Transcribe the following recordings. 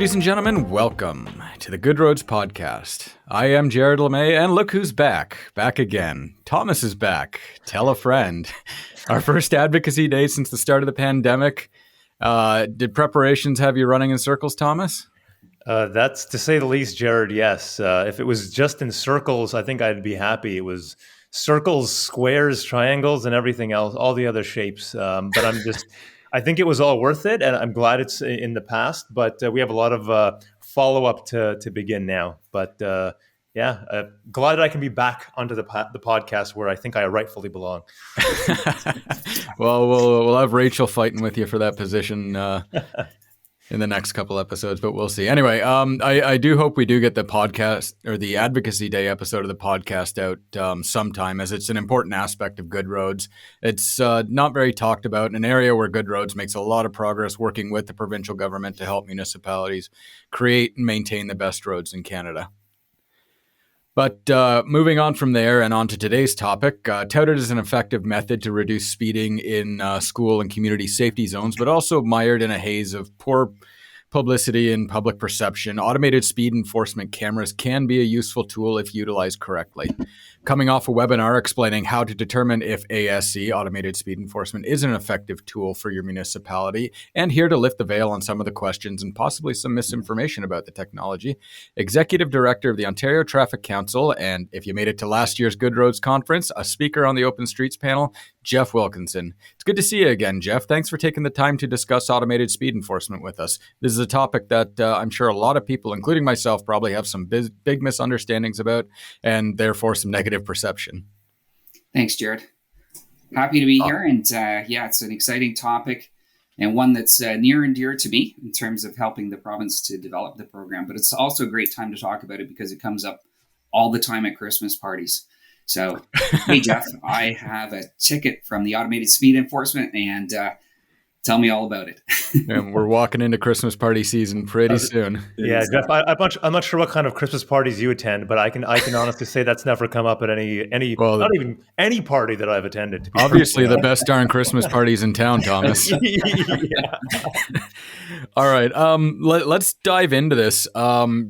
Ladies and gentlemen, welcome to the Good Roads Podcast. I am Jared LeMay, and look who's back again. Thomas is back. Tell a friend. Our first advocacy day since the start of the pandemic. Did preparations have you running in circles, Thomas? That's to say the least, Jared, yes. If it was just in circles, I think I'd be happy. It was circles, squares, triangles, and everything else, all the other shapes. But I think it was all worth it, and I'm glad it's in the past. But we have a lot of follow-up to begin now. But glad I can be back onto the podcast where I think I rightfully belong. Well, we'll have Rachel fighting with you for that position in the next couple episodes, but we'll see. Anyway, I do hope we do get the podcast or the Advocacy Day episode of the podcast out sometime, as it's an important aspect of Good Roads. It's not very talked about in an area where Good Roads makes a lot of progress working with the provincial government to help municipalities create and maintain the best roads in Canada. But moving on from there and on to today's topic, touted as an effective method to reduce speeding in school and community safety zones, but also mired in a haze of poor publicity and public perception, automated speed enforcement cameras can be a useful tool if utilized correctly. Coming off a webinar explaining how to determine if ASE, automated speed enforcement, is an effective tool for your municipality, and here to lift the veil on some of the questions and possibly some misinformation about the technology, Executive Director of the Ontario Traffic Council, and if you made it to last year's Good Roads Conference, a speaker on the Open Streets panel, Geoff Wilkinson. It's good to see you again, Geoff. Thanks for taking the time to discuss automated speed enforcement with us. This is a topic that I'm sure a lot of people, including myself, probably have some big misunderstandings about, and therefore some negative perception. Thanks, Jared. Happy to be here. And it's an exciting topic and one that's near and dear to me in terms of helping the province to develop the program. But it's also a great time to talk about it because it comes up all the time at Christmas parties. So, hey, Geoff, I have a ticket from the automated speed enforcement, and tell me all about it. And we're walking into Christmas party season pretty soon. Yeah, Geoff, I'm not sure what kind of Christmas parties you attend, but I can honestly say that's never come up at not even any party that I've attended. Obviously, the best darn Christmas parties in town, Thomas. Yeah. All right, let's dive into this.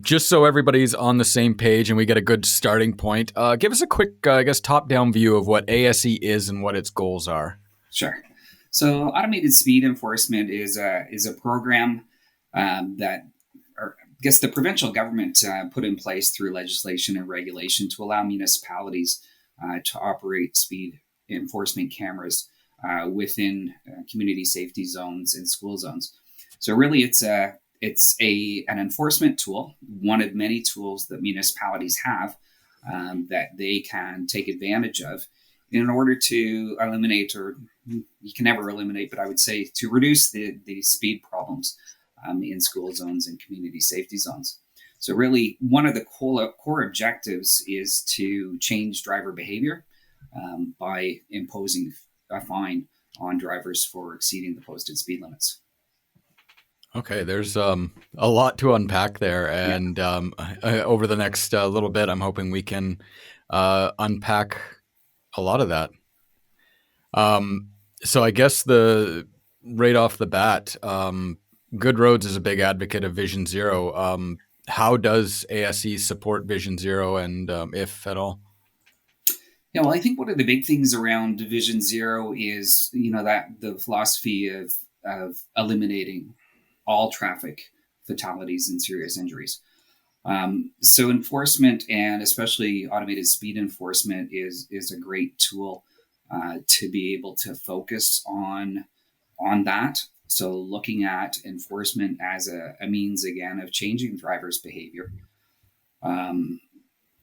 Just so everybody's on the same page and we get a good starting point. Give us a quick, top-down view of what ASE is and what its goals are. Sure. So automated speed enforcement is a program that the provincial government put in place through legislation and regulation to allow municipalities to operate speed enforcement cameras within community safety zones and school zones. So really, it's an enforcement tool, one of many tools that municipalities have that they can take advantage of in order to eliminate, or you can never eliminate, but I would say to reduce the speed problems in school zones and community safety zones. So really, one of the core objectives is to change driver behavior by imposing a fine on drivers for exceeding the posted speed limits. Okay, there's a lot to unpack there, and over the next little bit, I'm hoping we can unpack a lot of that. So I guess right off the bat, Good Roads is a big advocate of Vision Zero. How does ASE support Vision Zero, and if at all? Yeah, well, I think one of the big things around Vision Zero is, that the philosophy of eliminating all traffic fatalities and serious injuries. So enforcement, and especially automated speed enforcement, is a great tool to be able to focus on that. So looking at enforcement as a means, again, of changing drivers' behavior.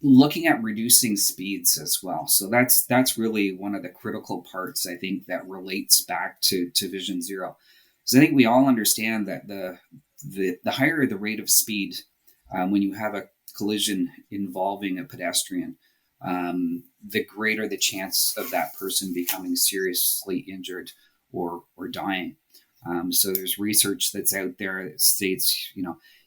Looking at reducing speeds as well. So that's really one of the critical parts, I think, that relates back to Vision Zero. Because I think we all understand that the higher the rate of speed when you have a collision involving a pedestrian, the greater the chance of that person becoming seriously injured or dying. So there's research that's out there that states,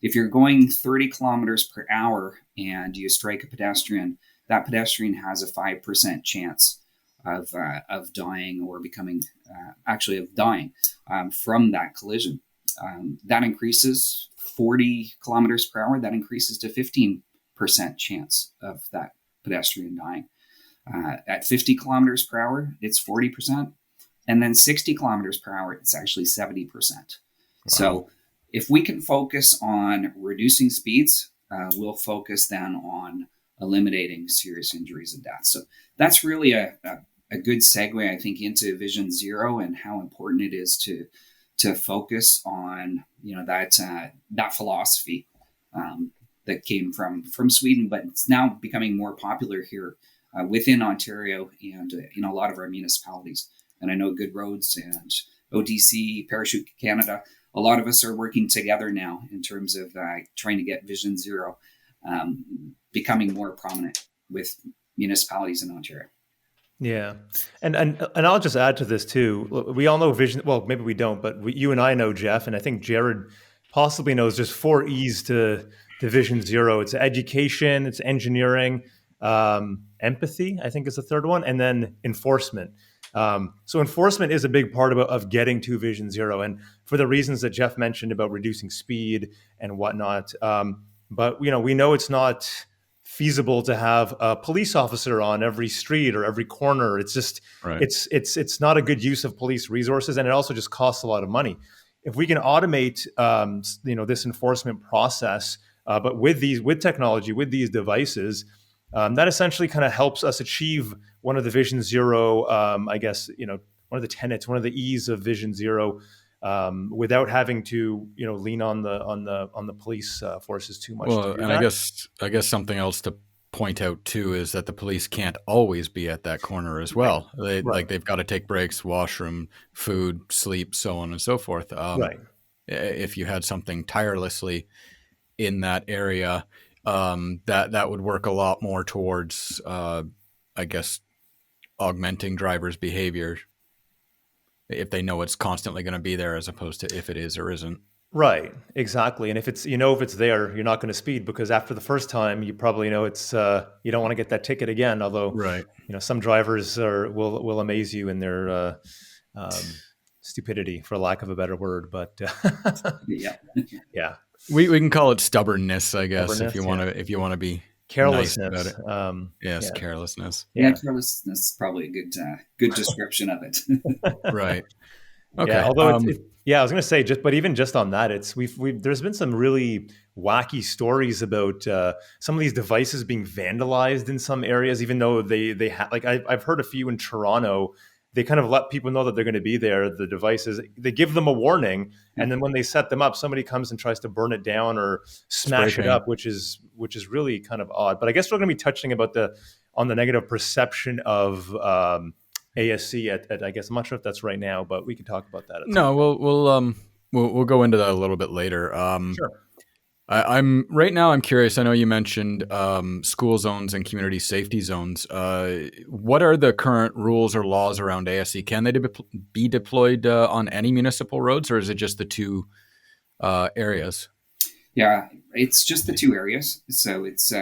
if you're going 30 kilometers per hour and you strike a pedestrian, that pedestrian has a 5% chance of dying or becoming, of dying from that collision. that increases 40 kilometers per hour. That increases to 15% chance of that pedestrian dying. At 50 kilometers per hour, it's 40%. And then 60 kilometers per hour, it's actually 70%. Wow. So if we can focus on reducing speeds, we'll focus then on eliminating serious injuries and deaths. So that's really a good segue, I think, into Vision Zero and how important it is to focus on, that philosophy that came from Sweden, but it's now becoming more popular here within Ontario and in a lot of our municipalities. And I know Good Roads and OTC, Parachute Canada, a lot of us are working together now in terms of trying to get Vision Zero becoming more prominent with municipalities in Ontario. Yeah. And I'll just add to this too. We all know vision. Well, maybe we don't, but you and I know, Geoff, and I think Jared possibly knows there's 4 E's to Vision Zero. It's education, it's engineering, empathy, I think is the third one, and then enforcement. So enforcement is a big part of getting to Vision Zero. And for the reasons that Geoff mentioned about reducing speed and whatnot. But, we know it's not feasible to have a police officer on every street or every corner. It's just, right. It's not a good use of police resources. And it also just costs a lot of money. If we can automate, this enforcement process, but with technology, with these devices, that essentially kind of helps us achieve one of the Vision Zero, one of the tenets, one of the E's of Vision Zero, without having to, lean on the police forces too much. Well, and I guess something else to point out too is that the police can't always be at that corner as well. Right. They've got to take breaks, washroom, food, sleep, so on and so forth. Right. If you had something tirelessly in that area, that would work a lot more towards, augmenting drivers' behavior if they know it's constantly going to be there, as opposed to if it is or isn't. Right, exactly. And if it's there, you're not going to speed, because after the first time, you probably know it's you don't want to get that ticket again. Although, right, some drivers will amaze you in their stupidity, for lack of a better word. But yeah. We can call it stubbornness, I guess, if you want to be carelessness. Nice about it. Yes, carelessness. Yeah, carelessness is probably a good description of it. Right. Okay. Yeah, although I was going to say, even just on that, there's been some really wacky stories about some of these devices being vandalized in some areas, even though they I've heard a few in Toronto. They kind of let people know that they're going to be there. The devices, they give them a warning, and then when they set them up, somebody comes and tries to burn it down or smash it up, which is really kind of odd. But I guess we're going to be touching about on the negative perception of ASC at I guess I'm not sure if that's right now, but we can talk about that. We'll go into that a little bit later. Sure. I'm curious. I know you mentioned school zones and community safety zones. What are the current rules or laws around ASC? Can they be deployed on any municipal roads, or is it just the 2 areas? Yeah, it's just the 2 areas. So it's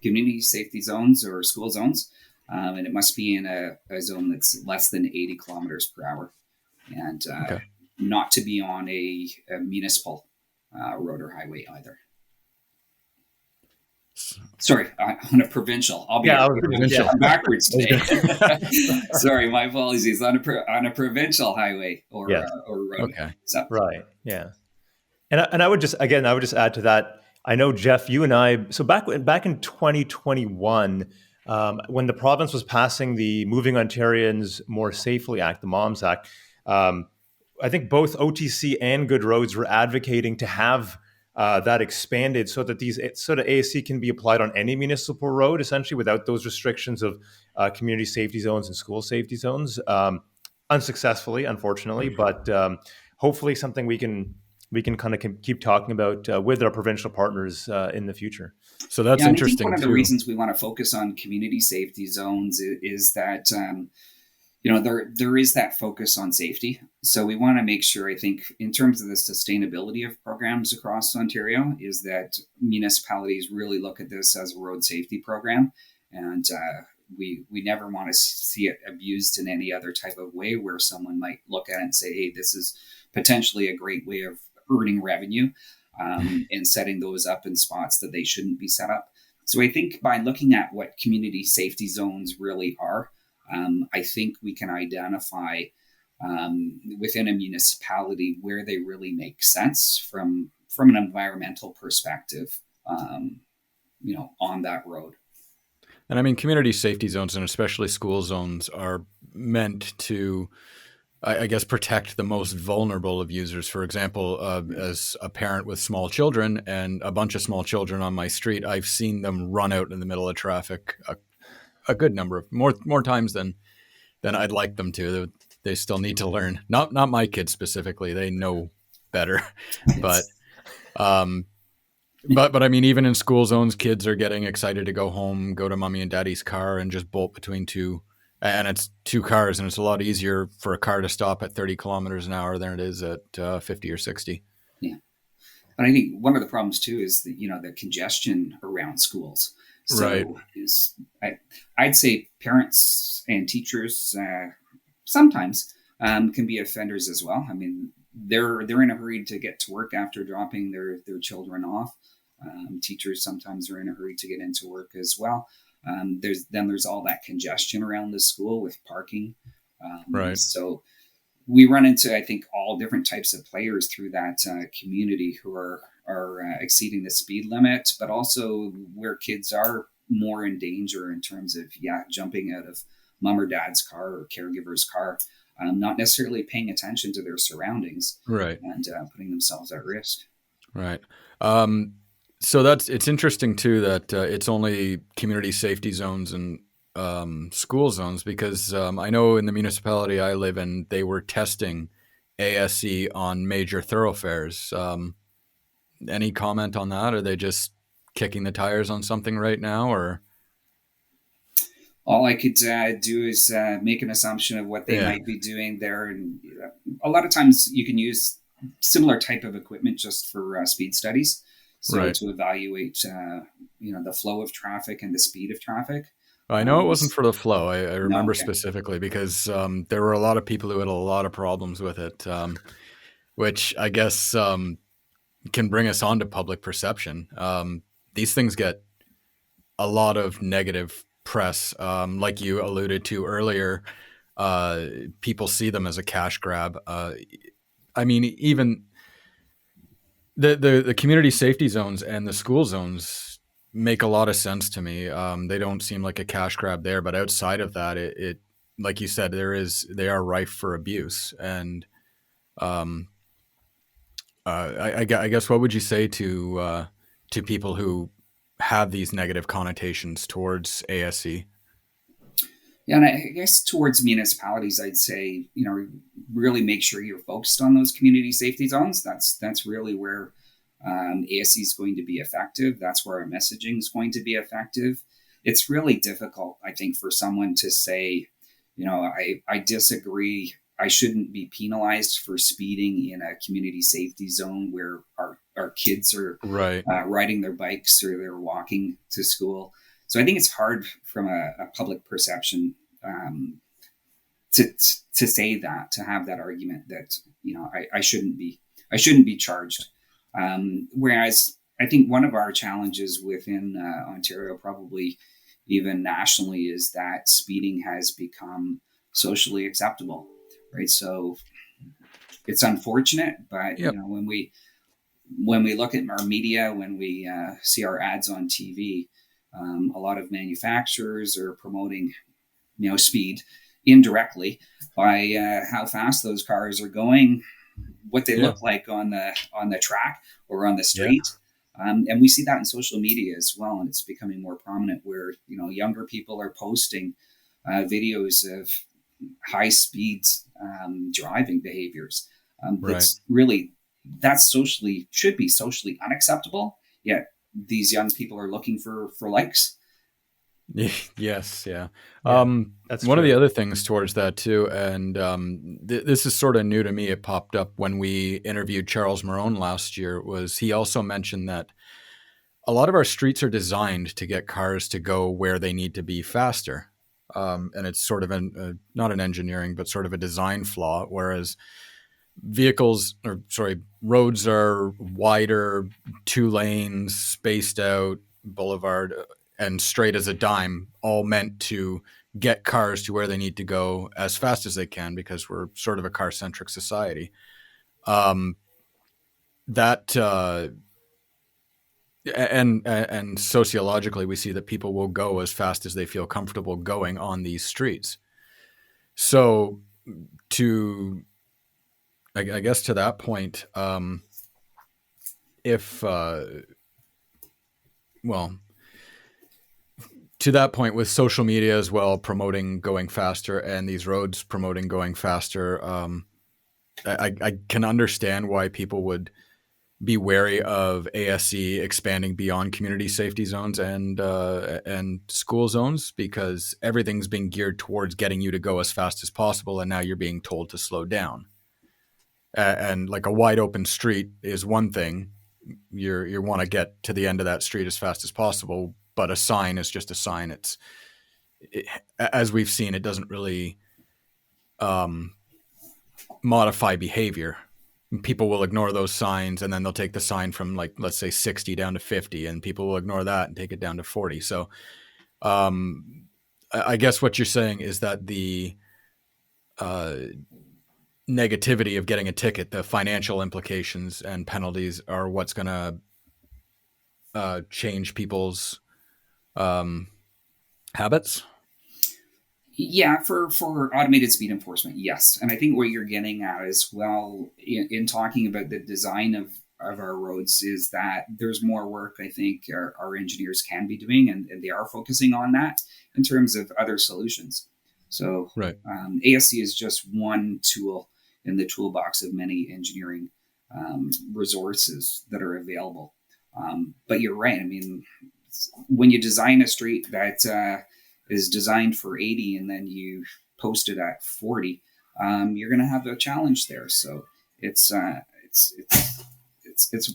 community safety zones or school zones, and it must be in a zone that's less than 80 kilometers per hour, and not to be on a municipal road or highway either. Sorry, on a provincial. I'm backwards today. Sorry, my apologies. On a provincial highway or road. Okay. So. Right. Yeah. And I would just add to that. I know, Geoff, you and I. So back in 2021, when the province was passing the Moving Ontarians More Safely Act, the MOMS Act, I think both OTC and Good Roads were advocating to have that expanded so that ASC can be applied on any municipal road, essentially, without those restrictions of community safety zones and school safety zones. Unsuccessfully, unfortunately, but hopefully something we can kind of keep talking about with our provincial partners in the future. So that's interesting. I think one of the reasons we want to focus on community safety zones is that there is that focus on safety. So we want to make sure, I think, in terms of the sustainability of programs across Ontario, is that municipalities really look at this as a road safety program. And we never want to see it abused in any other type of way where someone might look at it and say, hey, this is potentially a great way earning revenue, and setting those up in spots that they shouldn't be set up. So I think by looking at what community safety zones really are, I think we can identify within a municipality where they really make sense from an environmental perspective, on that road. And I mean, community safety zones and especially school zones are meant to, I guess, protect the most vulnerable of users. For example, as a parent with small children and a bunch of small children on my street, I've seen them run out in the middle of traffic a good number of more times than I'd like them to. They still need to learn. Not my kids specifically; they know better. But I mean, even in school zones, kids are getting excited to go home, go to mommy and daddy's car, and just bolt between two. And it's two cars, and it's a lot easier for a car to stop at 30 kilometers an hour than it is at 50 or 60. Yeah. But I think one of the problems too is the congestion around schools. So right. I'd say parents and teachers sometimes can be offenders as well. I mean, they're in a hurry to get to work after dropping their children off. Teachers sometimes are in a hurry to get into work as well. There's all that congestion around the school with parking. Right. So we run into, I think, all different types of players through that community who are exceeding the speed limit, but also where kids are more in danger in terms of, jumping out of mom or dad's car or caregiver's car, not necessarily paying attention to their surroundings, right, and putting themselves at risk. Right. So it's interesting too that it's only community safety zones and school zones, because I know in the municipality I live in, they were testing ASE on major thoroughfares. Any comment on that? Are they just kicking the tires on something right now, or? All I could do is make an assumption of what they might be doing there. And a lot of times you can use similar type of equipment just for speed studies. So right. to evaluate, the flow of traffic and the speed of traffic. I know it wasn't for the flow. I remember specifically because there were a lot of people who had a lot of problems with it, which I guess can bring us on to public perception. These things get a lot of negative press, like you alluded to earlier. People see them as a cash grab. I mean, even the community safety zones and the school zones make a lot of sense to me. They don't seem like a cash grab there, but outside of that, it like you said, they are rife for abuse. And I guess what would you say to people who have these negative connotations towards ASE? Yeah, and I guess towards municipalities, I'd say, really make sure you're focused on those community safety zones. That's really where ASE is going to be effective. That's where our messaging is going to be effective. It's really difficult, I think, for someone to say, I disagree. I shouldn't be penalized for speeding in a community safety zone where our kids are right. Riding their bikes or they're walking to school. So I think it's hard from a public perception to say that, to have that argument that I shouldn't be charged. Whereas I think one of our challenges within Ontario, probably even nationally, is that speeding has become socially acceptable, right? So it's unfortunate, but when we look at our media, when we see our ads on TV. A lot of manufacturers are promoting, speed indirectly by how fast those cars are going, what they look like on the track or on the street. And we see that in social media as well. And it's becoming more prominent where, younger people are posting videos of high speed driving behaviors. That should be socially unacceptable, yet these young people are looking for likes. Yes. Yeah. That's one true. of the other things towards that too. And this is sort of new to me. It popped up when we interviewed Charles Marone last year. Was he also mentioned that a lot of our streets are designed to get cars to go where they need to be faster. And it's sort of not an engineering, but sort of a design flaw. Whereas roads are wider, 2 lanes, spaced out, boulevard, and straight as a dime, all meant to get cars to where they need to go as fast as they can, because we're sort of a car-centric society. That and sociologically, we see that people will go as fast as they feel comfortable going on these streets. So, I guess to that point, to that point, with social media as well promoting going faster, and these roads promoting going faster, I can understand why people would be wary of ASC expanding beyond community safety zones and school zones, because everything's being geared towards getting you to go as fast as possible, and now you're being told to slow down. And like a wide open street is one thing. You want to get to the end of that street as fast as possible, but a sign is just a sign. As we've seen, it doesn't really modify behavior. People will ignore those signs, and then they'll take the sign from, like, let's say 60 down to 50, and people will ignore that and take it down to 40. So I guess what you're saying is that the negativity of getting a ticket, the financial implications and penalties, are what's going to change people's habits. Yeah, for automated speed enforcement, yes. And I think what you're getting at as well in talking about the design of our roads is that there's more work I think our engineers can be doing, and they are focusing on that in terms of other solutions. So right. ASC is just one tool in the toolbox of many engineering resources that are available. But you're right. I mean, when you design a street that is designed for 80 and then you post it at 40, you're going to have a challenge there. So it's a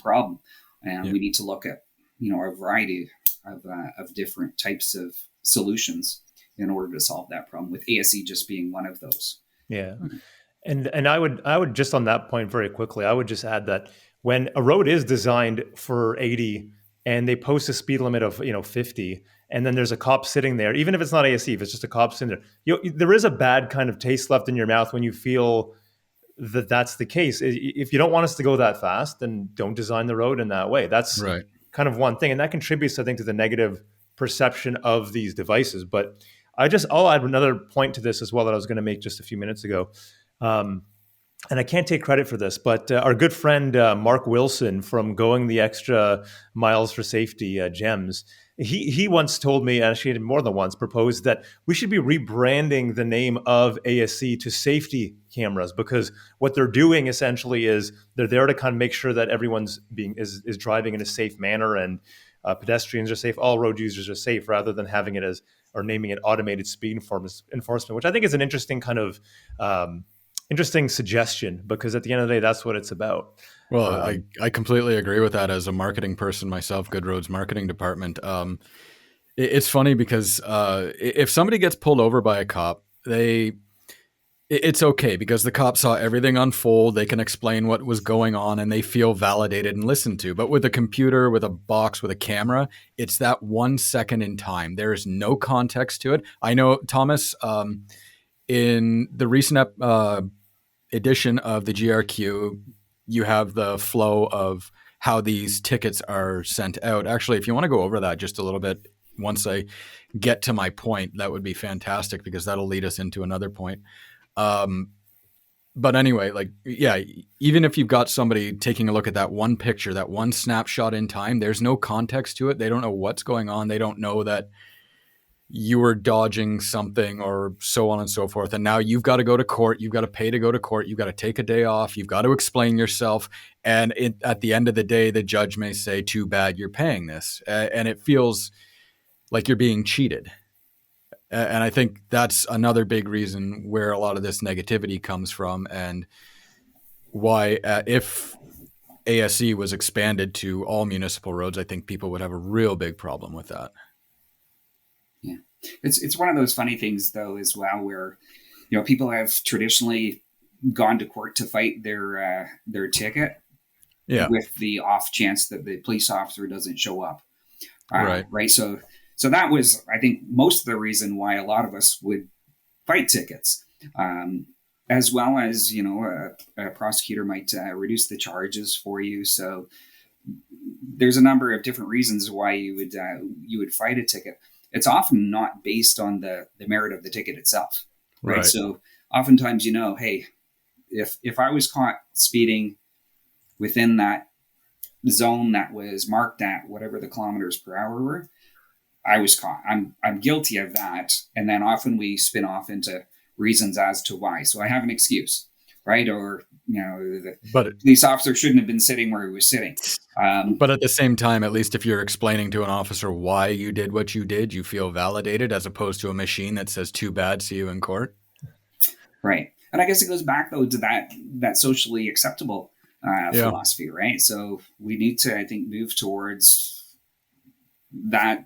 problem, and we need to look at a variety of different types of solutions in order to solve that problem, with ASC just being one of those. Yeah. And I would just, on that point very quickly, I would just add that when a road is designed for 80 and they post a speed limit of 50, and then there's a cop sitting there, even if it's not ASC, if it's just a cop sitting there, there is a bad kind of taste left in your mouth when you feel that that's the case. If you don't want us to go that fast, then don't design the road in that way. That's right. Kind of one thing, and that contributes, I think, to the negative perception of these devices. But I'll add another point to this as well that I was going to make just a few minutes ago. And I can't take credit for this, but our good friend Mark Wilson from Going the Extra Miles for Safety, GEMS, he once told me, actually more than once, proposed that we should be rebranding the name of ASC to safety cameras, because what they're doing essentially is they're there to kind of make sure that everyone's is driving in a safe manner, and pedestrians are safe, all road users are safe, rather than having it as, or naming it, automated speed enforcement, which I think is an interesting kind of interesting suggestion, because at the end of the day, that's what it's about. Well, I completely agree with that. As a marketing person myself, Good Roads marketing department, it's funny because if somebody gets pulled over by a cop, it's okay because the cop saw everything unfold. They can explain what was going on and they feel validated and listened to. But with a computer, with a box, with a camera, it's that 1 second in time. There is no context to it. I know, Thomas, in the recent edition of the GRQ, you have the flow of how these tickets are sent out. Actually, if you want to go over that just a little bit, once I get to my point, that would be fantastic, because that'll lead us into another point. But anyway, even if you've got somebody taking a look at that one picture, that one snapshot in time, there's no context to it. They don't know what's going on. They don't know that you were dodging something or so on and so forth. And now you've got to go to court. You've got to pay to go to court. You've got to take a day off. You've got to explain yourself. And at the end of the day, the judge may say, too bad, you're paying this. And it feels like you're being cheated. And I think that's another big reason where a lot of this negativity comes from, and why if ASE was expanded to all municipal roads, I think people would have a real big problem with that. It's one of those funny things, though, as well, where people have traditionally gone to court to fight their ticket, with the off chance that the police officer doesn't show up. Right. So that was, I think, most of the reason why a lot of us would fight tickets, as well as, a prosecutor might reduce the charges for you. So there's a number of different reasons why you would fight a ticket. It's often not based on the merit of the ticket itself. Right. So oftentimes, hey, if I was caught speeding within that zone that was marked at whatever the kilometers per hour were, I was caught. I'm guilty of that. And then often we spin off into reasons as to why. So I have an excuse, right? Or, the police officer shouldn't have been sitting where he was sitting. But at the same time, at least if you're explaining to an officer why you did what you did, you feel validated, as opposed to a machine that says, too bad, see you in court. Right. And I guess it goes back, though, to that socially acceptable philosophy, right? So we need to, I think, move towards that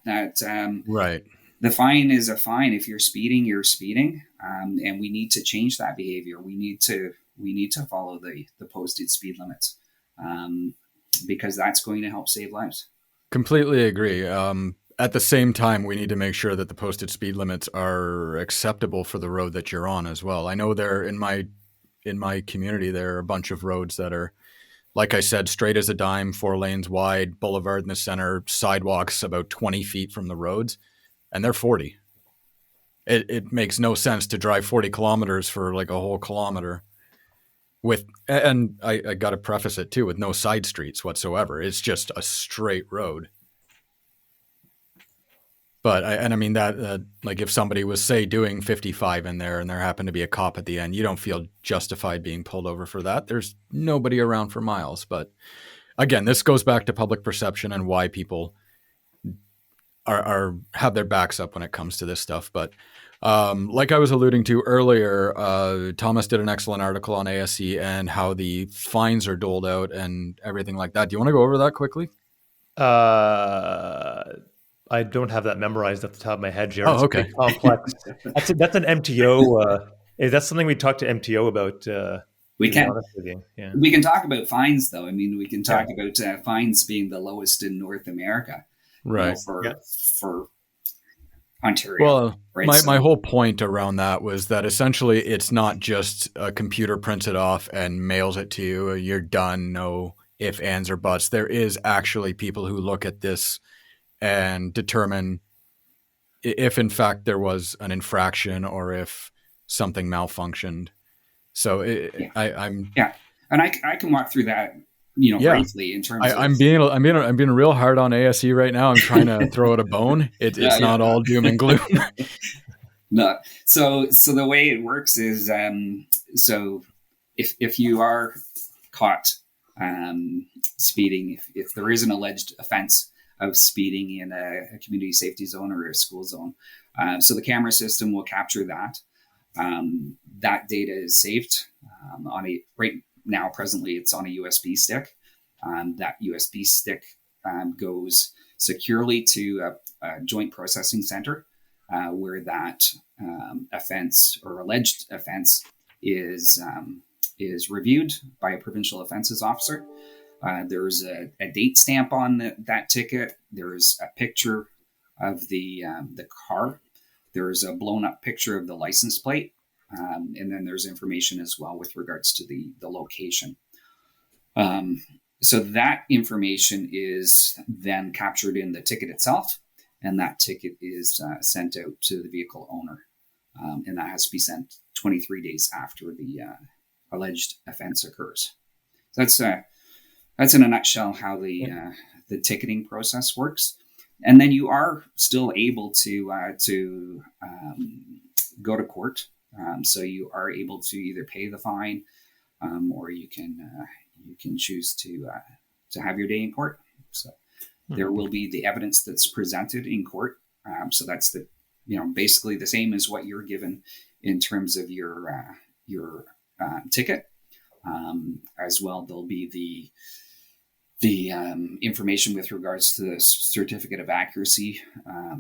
right. The fine is a fine. If you're speeding, you're speeding. And we need to change that behavior. We need to follow the posted speed limits, because that's going to help save lives. Completely agree. At the same time, we need to make sure that the posted speed limits are acceptable for the road that you're on as well. I know there in my community, there are a bunch of roads that are, like I said, straight as a dime, 4 lanes wide, boulevard in the center, sidewalks about 20 feet from the roads, and they're 40. It makes no sense to drive 40 kilometers for like a whole kilometer and I got to preface it too, with no side streets whatsoever. It's just a straight road. But I mean that, like if somebody was, say, doing 55 in there and there happened to be a cop at the end, you don't feel justified being pulled over for that. There's nobody around for miles. But again, this goes back to public perception and why people are have their backs up when it comes to this stuff. But like I was alluding to earlier, Thomas did an excellent article on ASC and how the fines are doled out and everything like that. Do you want to go over that quickly? I don't have that memorized off the top of my head, Jared. Oh, okay. It's complex. That's an MTO. That's something we talked to MTO about. We can. Yeah. We can talk about fines, though. I mean, we can talk about fines being the lowest in North America, right? For Ontario. Well, right? my whole point around that was that essentially it's not just a computer prints it off and mails it to you. You're done. No ifs, ands, or buts. There is actually people who look at this and determine if in fact there was an infraction or if something malfunctioned. So I'm and I can walk through that, briefly in terms of I'm being real hard on ASE right now. I'm trying to throw it a bone. It's not all doom and gloom. No. So the way it works is so if you are caught speeding, if there is an alleged offense of speeding in a community safety zone or a school zone. So the camera system will capture that. That data is saved right now, presently it's on a USB stick. That USB stick goes securely to a joint processing center where that offense or alleged offense is reviewed by a provincial offenses officer. There's a date stamp on that ticket. There's a picture of the car. There's a blown up picture of the license plate. And then there's information as well with regards to the location. So that information is then captured in the ticket itself. And that ticket is sent out to the vehicle owner. And that has to be sent 23 days after the alleged offense occurs. So that's in a nutshell how the ticketing process works. And then you are still able to go to court. So you are able to either pay the fine, or you can choose to have your day in court. So there will be the evidence that's presented in court. So that's basically the same as what you're given in terms of your ticket. As well, there'll be the information with regards to the certificate of accuracy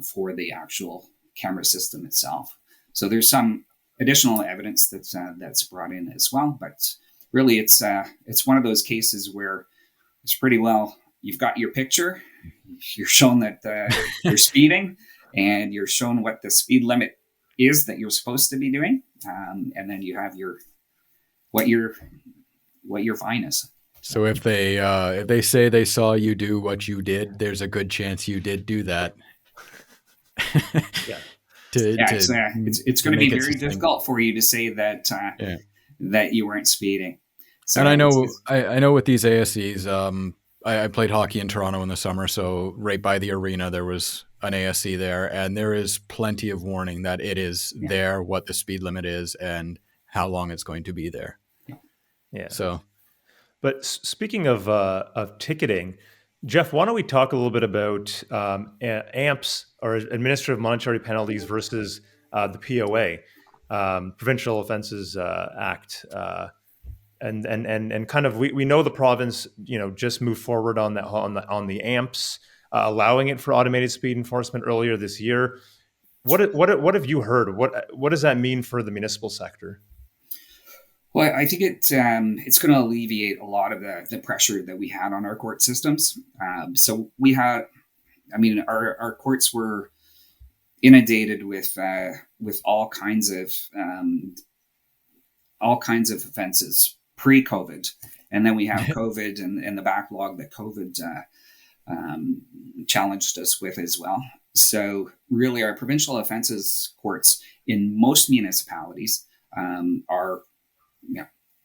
for the actual camera system itself. So there's some additional evidence that's brought in as well. But really, it's one of those cases where it's pretty well. You've got your picture. You're shown that you're speeding, and you're shown what the speed limit is that you're supposed to be doing, and then you have what your fine is. So if they say they saw you do what you did, there's a good chance you did do that. Yeah. It's going to be very difficult for you to say that that you weren't speeding. So, and I know with these ASEs, I played hockey in Toronto in the summer, so right by the arena there was an ASE there, and there is plenty of warning that it is there, what the speed limit is, and how long it's going to be there. Yeah. So, but speaking of ticketing, Geoff, why don't we talk a little bit about AMPs, or Administrative Monetary Penalties, versus the POA, Provincial Offences Act, and kind of we know the province just moved forward on the AMPs, allowing it for automated speed enforcement earlier this year. What have you heard? What does that mean for the municipal sector? Well, I think it's going to alleviate a lot of the pressure that we had on our court systems. So we had, our courts were inundated with all kinds of offenses pre-COVID, and then we have COVID and the backlog that COVID challenged us with as well. So really, our provincial offences courts in most municipalities are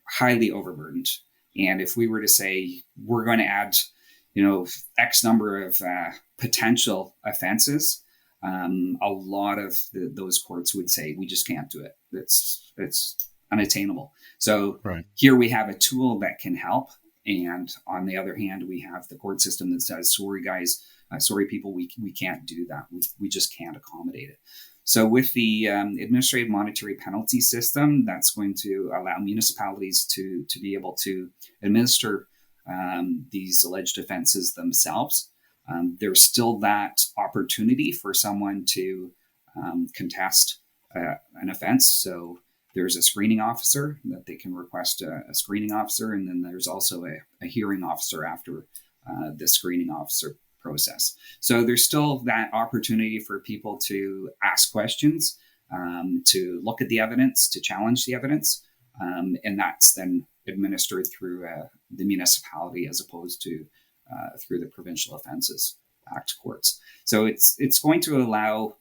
highly overburdened. And if we were to say we're going to add, X number of potential offenses, a lot of those courts would say we just can't do it. It's unattainable. So Here we have a tool that can help. And on the other hand, we have the court system that says, sorry guys, sorry people, we can't do that. We just can't accommodate it. So with the administrative monetary penalty system, that's going to allow municipalities to be able to administer these alleged offenses themselves. There's still that opportunity for someone to contest an offense. So there's a screening officer that they can request a screening officer, and then there's also a hearing officer after the screening officer process. So there's still that opportunity for people to ask questions, to look at the evidence, to challenge the evidence, and that's then administered through the municipality as opposed to through the Provincial Offences Act courts. So it's going to allow,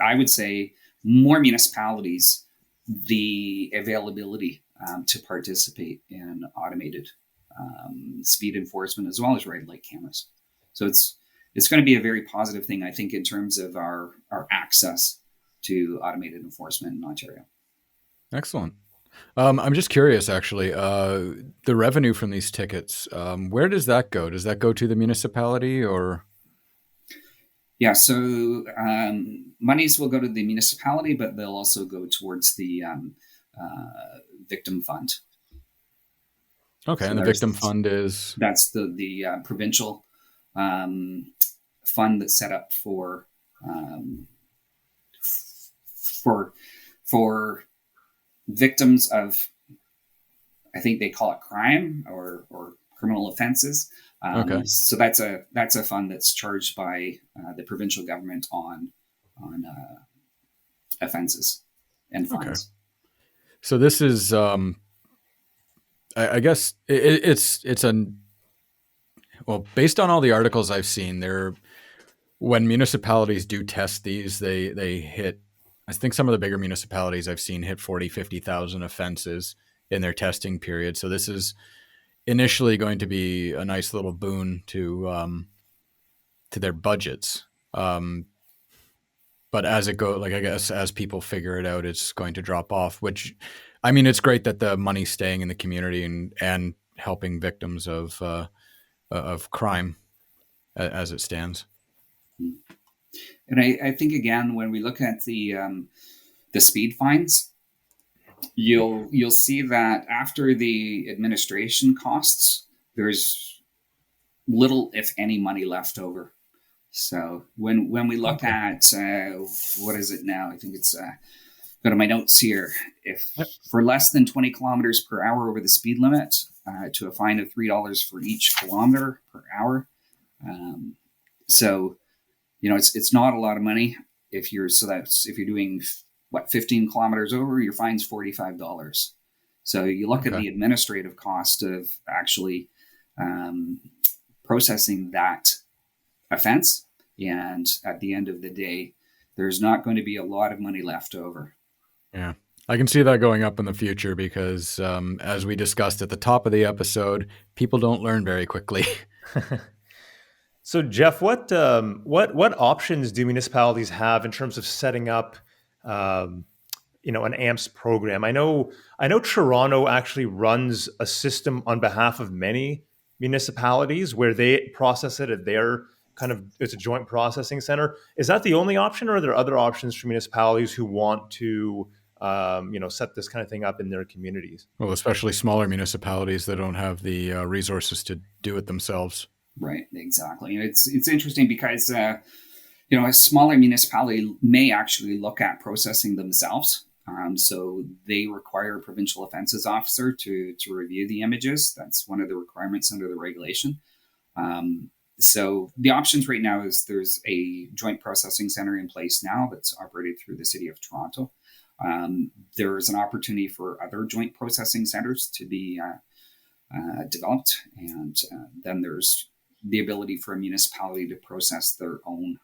I would say, more municipalities the availability to participate in automated speed enforcement as well as red light cameras. So it's going to be a very positive thing, I think, in terms of our access to automated enforcement in Ontario. Excellent. I'm just curious, actually, the revenue from these tickets, where does that go? Does that go to the municipality or? Yeah, so monies will go to the municipality, but they'll also go towards the victim fund. Okay, so and the victim fund is? That's the provincial fund that's set up for victims of, I think they call it crime or criminal offenses. So that's a fund that's charged by the provincial government on offenses and fines. Okay. So this is, I guess it's based on all the articles I've seen, when municipalities do test these, they hit, I think some of the bigger municipalities I've seen hit 40, 50,000 offenses in their testing period. So this is initially going to be a nice little boon to their budgets. But as it goes, I guess as people figure it out, it's going to drop off, which, it's great that the money's staying in the community and helping victims of crime as it stands. And I think, again, when we look at the speed fines, you'll see that after the administration costs, there's little, if any, money left over. So when we look at what is it now? I think it's go to my notes here. If for less than 20 kilometers per hour over the speed limit, to a fine of $3 for each kilometer per hour. So, it's not a lot of money if you're doing 15 kilometers over, your fine's $45. So you look at the administrative cost of actually processing that offense, and at the end of the day, there's not going to be a lot of money left over. Yeah, I can see that going up in the future because, as we discussed at the top of the episode, people don't learn very quickly. So, Geoff, what options do municipalities have in terms of setting up, an AMPS program? I know Toronto actually runs a system on behalf of many municipalities where they process it at their it's a joint processing center. Is that the only option, or are there other options for municipalities who want to, set this kind of thing up in their communities? Well, especially smaller municipalities that don't have the resources to do it themselves. Right, exactly. And it's interesting because, a smaller municipality may actually look at processing themselves. So they require a provincial offences officer to review the images. That's one of the requirements under the regulation. So the options right now is there's a joint processing center in place now that's operated through the City of Toronto. There's an opportunity for other joint processing centers to be developed. And then there's the ability for a municipality to process their own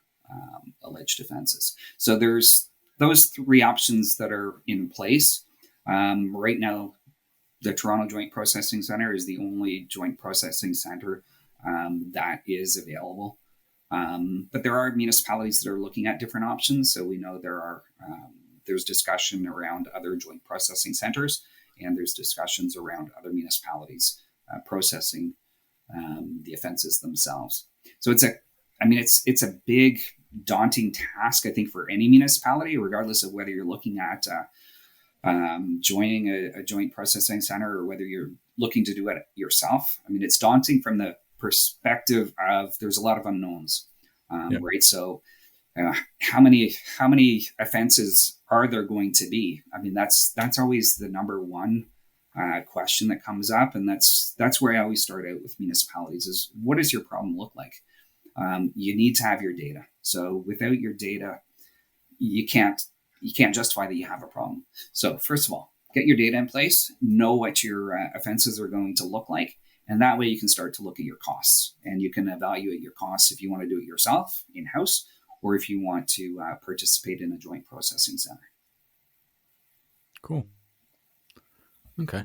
alleged offenses. So there's those three options that are in place. Right now, the Toronto Joint Processing Center is the only joint processing center that is available. But there are municipalities that are looking at different options. So we know there's discussion around other joint processing centers, and there's discussions around other municipalities processing the offenses themselves. So it's a big, daunting task, I think, for any municipality, regardless of whether you're looking at joining a joint processing center or whether you're looking to do it yourself. I mean, it's daunting from the perspective of there's a lot of unknowns, right? So how many offenses are there going to be? I mean, that's always the number one question that comes up, and that's where I always start out with municipalities is, what does your problem look like? You need to have your data. So without your data, you can't justify that you have a problem. So first of all, get your data in place, know what your offenses are going to look like, and that way you can start to look at your costs, and you can evaluate your costs if you want to do it yourself in-house, or if you want to participate in a joint processing center. Cool. Okay.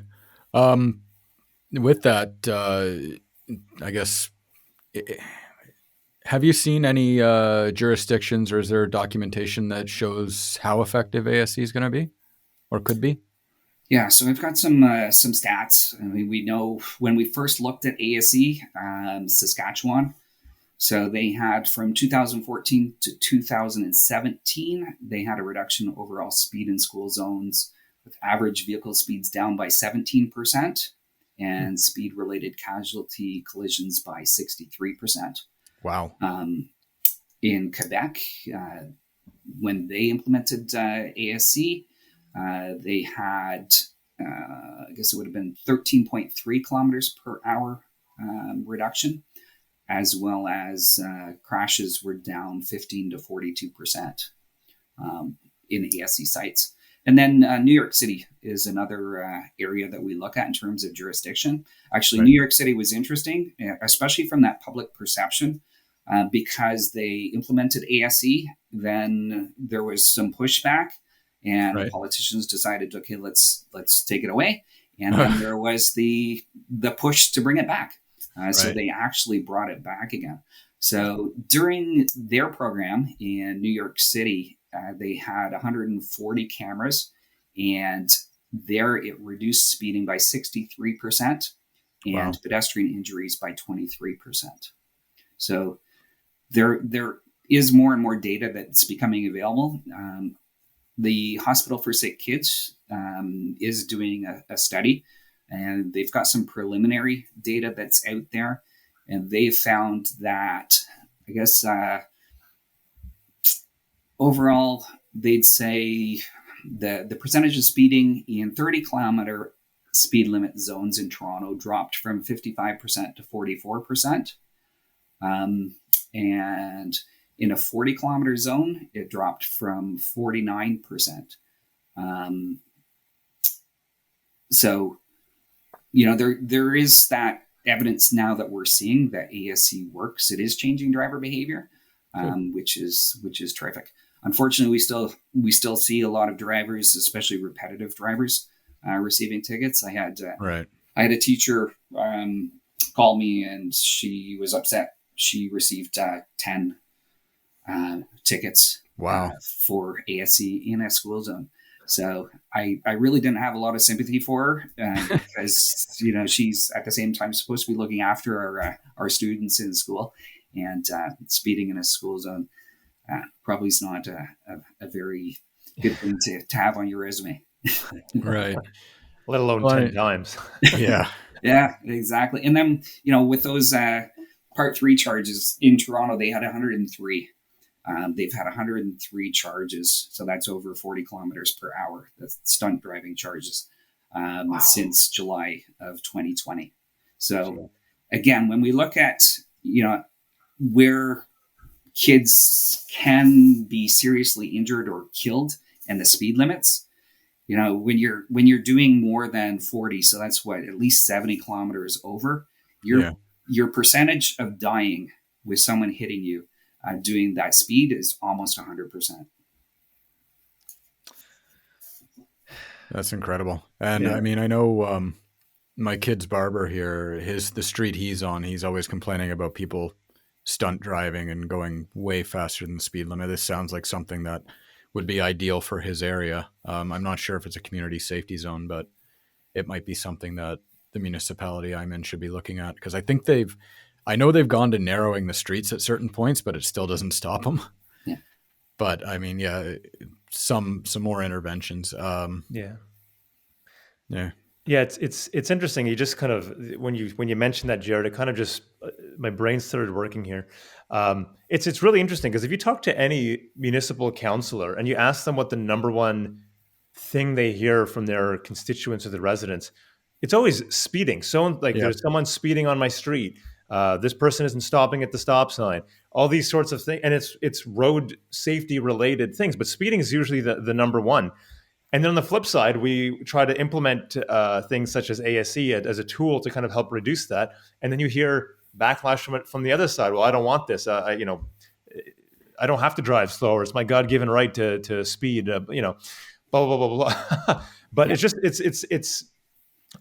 With that, I guess, have you seen any jurisdictions, or is there documentation that shows how effective ASC is going to be or could be? Yeah, so I've got some stats. I mean, we know when we first looked at ASE, Saskatchewan, so they had from 2014 to 2017, they had a reduction in overall speed in school zones, with average vehicle speeds down by 17% and speed-related casualty collisions by 63%. Wow. In Quebec, when they implemented ASC, they had, I guess it would have been 13.3 kilometers per hour reduction, as well as crashes were down 15 to 42% in ASC sites. And then New York City is another area that we look at in terms of jurisdiction. Actually, right. New York City was interesting, especially from that public perception, because they implemented ASE. Then there was some pushback, and right. Politicians decided, okay, let's take it away. And then there was the push to bring it back. So they actually brought it back again. So during their program in New York City, they had 140 cameras, and there it reduced speeding by 63% and pedestrian injuries by 23%. So there is more and more data that's becoming available. The Hospital for Sick Kids is doing a study, and they've got some preliminary data that's out there, and they found that, I guess, overall, they'd say the percentage of speeding in 30-kilometer speed limit zones in Toronto dropped from 55% to 44%. And in a 40-kilometer zone, it dropped from 49%. So, there is that evidence now that we're seeing that ASC works. It is changing driver behavior, which is terrific. Unfortunately, we still see a lot of drivers, especially repetitive drivers, receiving tickets. I had a teacher call me, and she was upset. She received 10 tickets for ASC in a school zone. So I really didn't have a lot of sympathy for her because she's at the same time supposed to be looking after our students in school, and speeding in a school zone probably is not a very good thing to have on your resume. Right. Let alone 10 times. Yeah. Yeah, exactly. And then, with those Part 3 charges in Toronto, they had 103. They've had 103 charges. So that's over 40 kilometers per hour. That's stunt driving charges since July of 2020. So again, when we look at, where kids can be seriously injured or killed and the speed limits, when you're doing more than 40, so that's at least 70 kilometers over, your percentage of dying with someone hitting you doing that speed is almost 100%. That's incredible. And I mean, I know my kid's barber here, the street he's on, he's always complaining about people stunt driving and going way faster than the speed limit. This sounds like something that would be ideal for his area. I'm not sure if it's a community safety zone, but it might be something that the municipality I'm in should be looking at, because I know they've gone to narrowing the streets at certain points, but it still doesn't stop them. Yeah. But I mean, some more interventions. Yeah, it's interesting. You just kind of, when you mentioned that, Jared, it kind of just, my brain started working here. It's really interesting because if you talk to any municipal councillor and you ask them what the number one thing they hear from their constituents or the residents, it's always speeding. There's someone speeding on my street. This person isn't stopping at the stop sign. All these sorts of things, and it's road safety related things. But speeding is usually the number one. And then on the flip side, we try to implement things such as ASC as a tool to kind of help reduce that. And then you hear backlash from the other side. Well, I don't want this. I don't have to drive slower. It's my God-given right to speed. Blah blah blah blah blah. But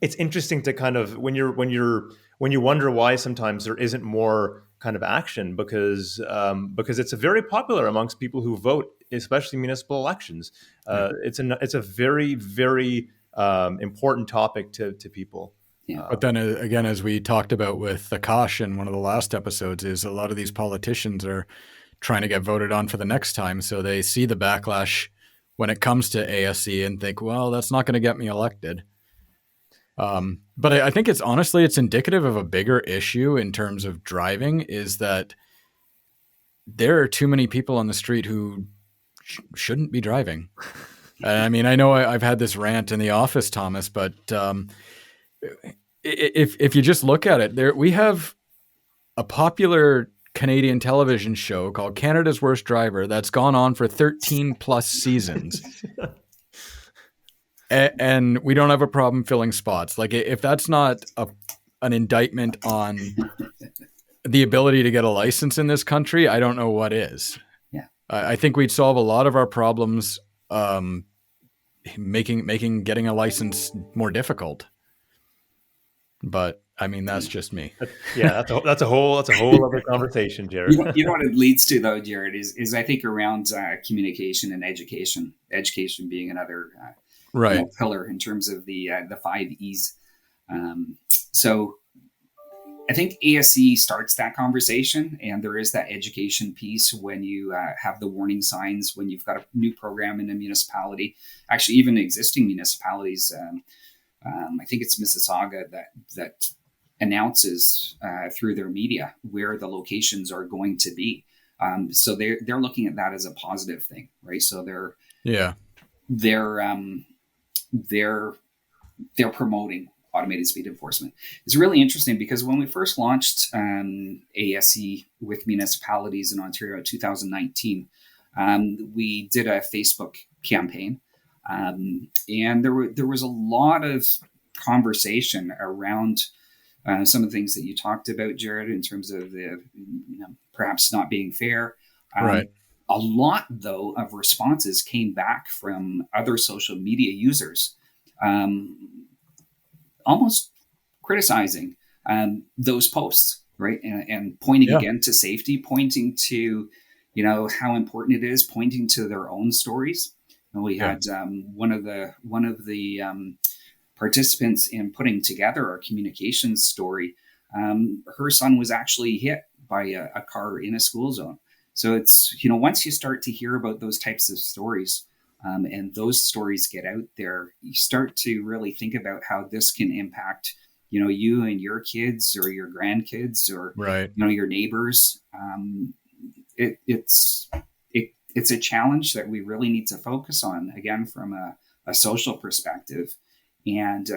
it's interesting to kind of when you wonder why sometimes there isn't more kind of action because it's a very popular amongst people who vote, especially municipal elections. It's a very, very important topic to people. Yeah. But then again, as we talked about with Akash in one of the last episodes, is a lot of these politicians are trying to get voted on for the next time. So they see the backlash when it comes to ASC and think, well, that's not going to get me elected. But I think it's indicative of a bigger issue in terms of driving, is that there are too many people on the street who shouldn't be driving. I mean, I know I've had this rant in the office, Thomas, but if you just look at it, we have a popular Canadian television show called Canada's Worst Driver that's gone on for 13 plus seasons. And we don't have a problem filling spots. Like, if that's not an indictment on the ability to get a license in this country, I don't know what is. Yeah, I think we'd solve a lot of our problems making getting a license more difficult. But I mean, that's just me. Yeah, that's a whole other conversation, Jared. You know what it leads to, though, Jared, is I think around communication and education. Education being another pillar in terms of the 5 E's. So I think ASC starts that conversation, and there is that education piece when you have the warning signs, when you've got a new program in a municipality, actually even existing municipalities. I think it's Mississauga that announces through their media where the locations are going to be. So they're looking at that as a positive thing, right? So they're they're they're promoting automated speed enforcement. It's really interesting because when we first launched ASE with municipalities in Ontario in 2019, we did a Facebook campaign, and there was a lot of conversation around some of the things that you talked about, Jared, in terms of the perhaps not being fair. Right. A lot, though, of responses came back from other social media users, almost criticizing those posts, right? And pointing again to safety, pointing to, how important it is, pointing to their own stories. And we had one of the participants in putting together our communications story. Her son was actually hit by a car in a school zone. So it's, once you start to hear about those types of stories, and those stories get out there, you start to really think about how this can impact, you and your kids or your grandkids or, your neighbors. It's a challenge that we really need to focus on, again, from a social perspective. And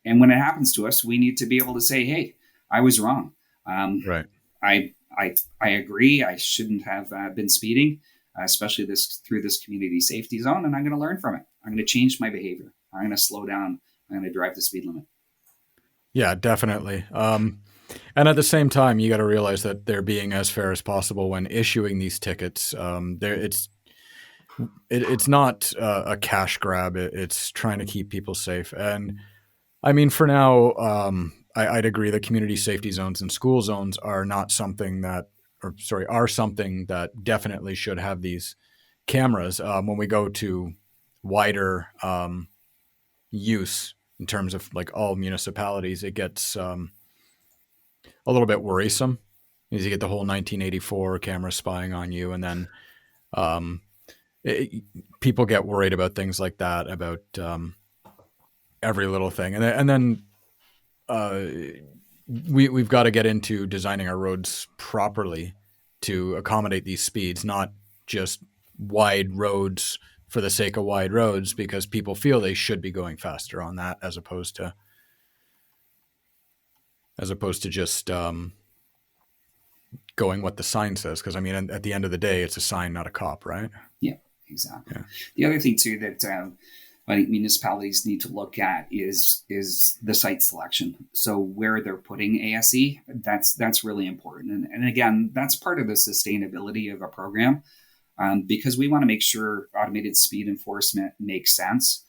when it happens to us, we need to be able to say, hey, I was wrong. I agree. I shouldn't have been speeding, especially through this community safety zone. And I'm going to learn from it. I'm going to change my behavior. I'm going to slow down. I'm going to drive the speed limit. Yeah, definitely. And at the same time, you got to realize that they're being as fair as possible when issuing these tickets. It's not a cash grab. It's trying to keep people safe. And I mean, for now, I'd agree that community safety zones and school zones are something that definitely should have these cameras. When we go to wider use in terms of like all municipalities, it gets a little bit worrisome as you get the whole 1984 camera spying on you. And then people get worried about things like that, about every little thing. And then we've got to get into designing our roads properly to accommodate these speeds, not just wide roads for the sake of wide roads, because people feel they should be going faster on that as opposed to just going what the sign says. Because I mean, at the end of the day, it's a sign, not a cop, right? Yeah, exactly. Yeah. The other thing too that I think municipalities need to look at is the site selection. So where they're putting ASE, that's really important. And again, that's part of the sustainability of a program, because we want to make sure automated speed enforcement makes sense.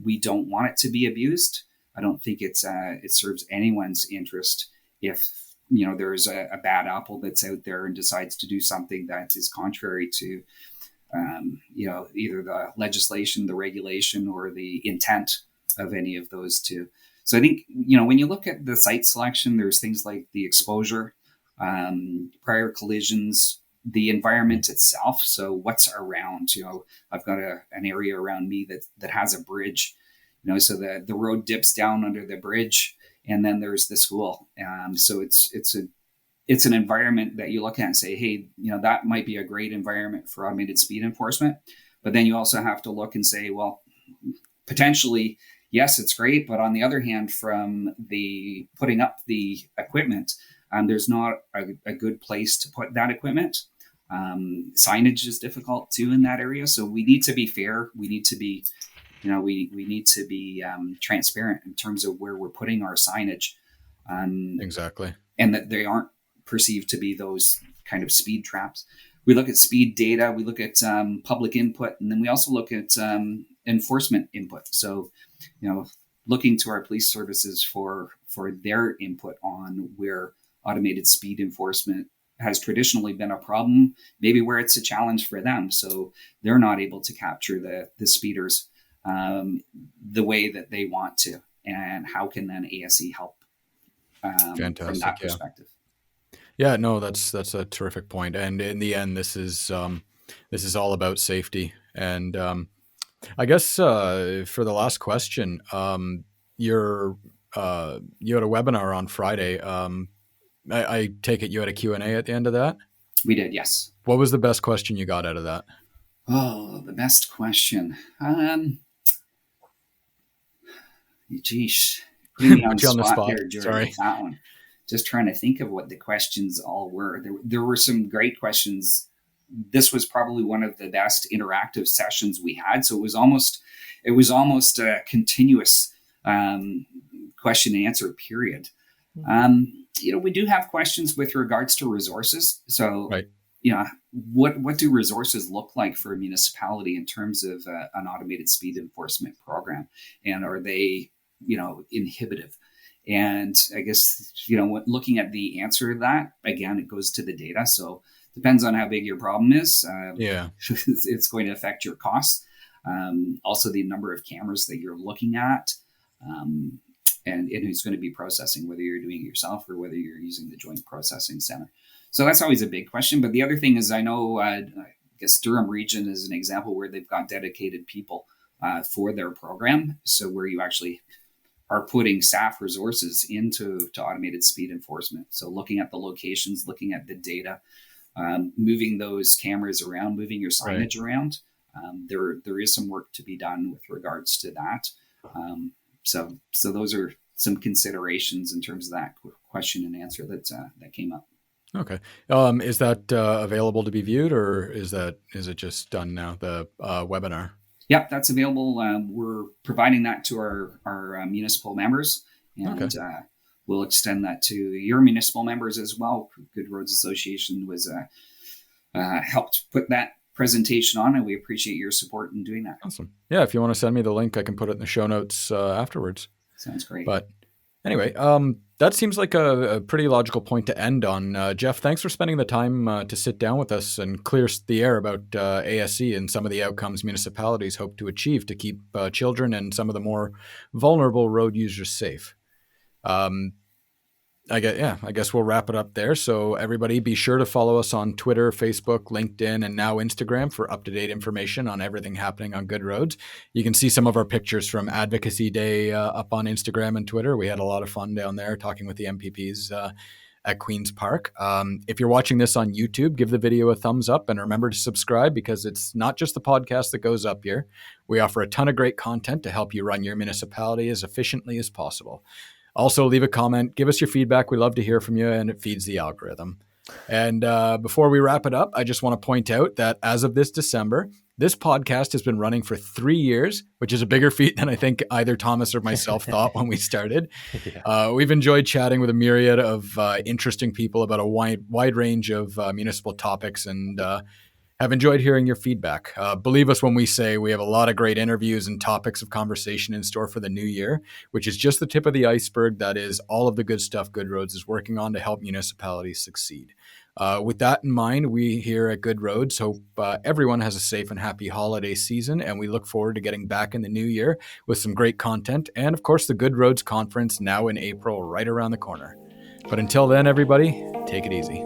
We don't want it to be abused. I don't think it serves anyone's interest if there's a bad apple that's out there and decides to do something that is contrary to either the legislation, the regulation, or the intent of any of those two. So I think, when you look at the site selection, there's things like the exposure, prior collisions, the environment itself. So what's around, I've got an area around me that has a bridge, so the road dips down under the bridge, and then there's the school. So it's an environment that you look at and say, hey, that might be a great environment for automated speed enforcement. But then you also have to look and say, well, potentially, yes, it's great. But on the other hand, from the putting up the equipment, there's not a good place to put that equipment. Signage is difficult too in that area. So we need to be fair. We need to be, we need to be transparent in terms of where we're putting our signage. Exactly. And that they aren't perceived to be those kind of speed traps. We look at speed data, we look at public input, and then we also look at enforcement input. So, looking to our police services for their input on where automated speed enforcement has traditionally been a problem, maybe where it's a challenge for them. So they're not able to capture the speeders the way that they want to. And how can then ASE help from that perspective? Yeah, no, that's a terrific point. And in the end, this is all about safety. And I guess for the last question, you had a webinar on Friday. I take it you had a Q&A at the end of that? We did, yes. What was the best question you got out of that? Oh, the best question. Geesh, putting me on Put the you on the spot spot. there, Jared, Sorry. with that one. Just trying to think of what the questions all were. There were some great questions. This was probably one of the best interactive sessions we had. So it was almost a continuous question and answer period. We do have questions with regards to resources. So, Right. What do resources look like for a municipality in terms of an automated speed enforcement program, and are they, inhibitive? And I guess, looking at the answer to that, again, it goes to the data. So depends on how big your problem is. Yeah. It's going to affect your costs. Also, the number of cameras that you're looking at, and who's going to be processing, whether you're doing it yourself or whether you're using the joint processing center. So that's always a big question. But the other thing is, I know, I guess Durham Region is an example where they've got dedicated people for their program. So where you actually are putting staff resources into automated speed enforcement. So looking at the locations, looking at the data, moving those cameras around, moving your signage around. There is some work to be done with regards to that. So those are some considerations in terms of that question and answer that came up. Okay. Is that available to be viewed, or is it just done now, the webinar? Yep, that's available. We're providing that to our municipal members, and we'll extend that to your municipal members as well. Good Roads Association was helped put that presentation on, and we appreciate your support in doing that. Awesome. Yeah, if you want to send me the link, I can put it in the show notes afterwards. Sounds great. But anyway, that seems like a pretty logical point to end on. Geoff, thanks for spending the time to sit down with us and clear the air about ASE and some of the outcomes municipalities hope to achieve to keep children and some of the more vulnerable road users safe. I guess we'll wrap it up there. So everybody be sure to follow us on Twitter, Facebook, LinkedIn, and now Instagram for up-to-date information on everything happening on Good Roads. You can see some of our pictures from Advocacy Day up on Instagram and Twitter. We had a lot of fun down there talking with the MPPs at Queen's Park. If you're watching this on YouTube, give the video a thumbs up and remember to subscribe, because it's not just the podcast that goes up here. We offer a ton of great content to help you run your municipality as efficiently as possible. Also, leave a comment, give us your feedback. We love to hear from you, and it feeds the algorithm. And before we wrap it up, I just want to point out that as of this December, this podcast has been running for 3 years, which is a bigger feat than I think either Thomas or myself thought when we started. Yeah. We've enjoyed chatting with a myriad of interesting people about a wide range of municipal topics, and have enjoyed hearing your feedback. Believe us when we say we have a lot of great interviews and topics of conversation in store for the new year, which is just the tip of the iceberg. That is all of the good stuff Good Roads is working on to help municipalities succeed. With that in mind, we here at Good Roads hope everyone has a safe and happy holiday season, and we look forward to getting back in the new year with some great content and, of course, the Good Roads Conference now in April right around the corner. But until then, everybody, take it easy.